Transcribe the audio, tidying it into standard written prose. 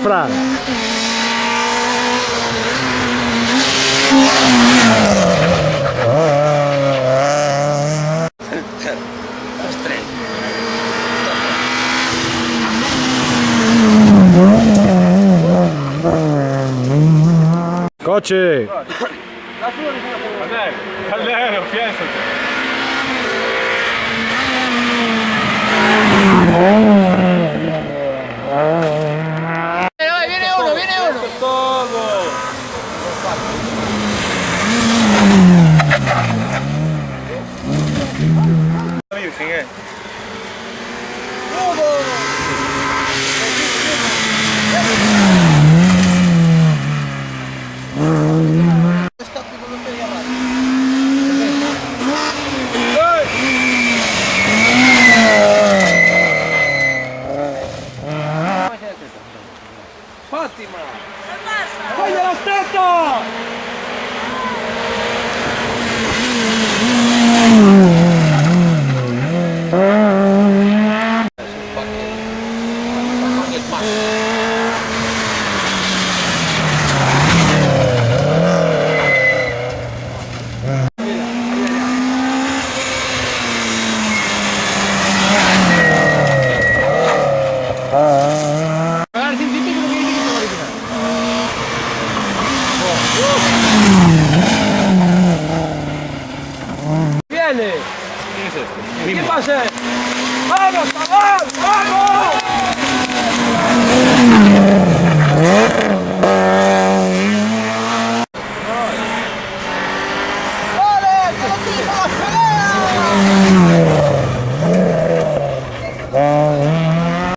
Fran. Coche. Caldero, piénsate. Viene uno, viene uno. Todo. Virgen, Fátima. ¡Vaya las tetas! Pagar 100 y pico, lo que dice que te va a original. Viene. ¿Qué pasa? ¡Vamos, chaval! ¡Vamos!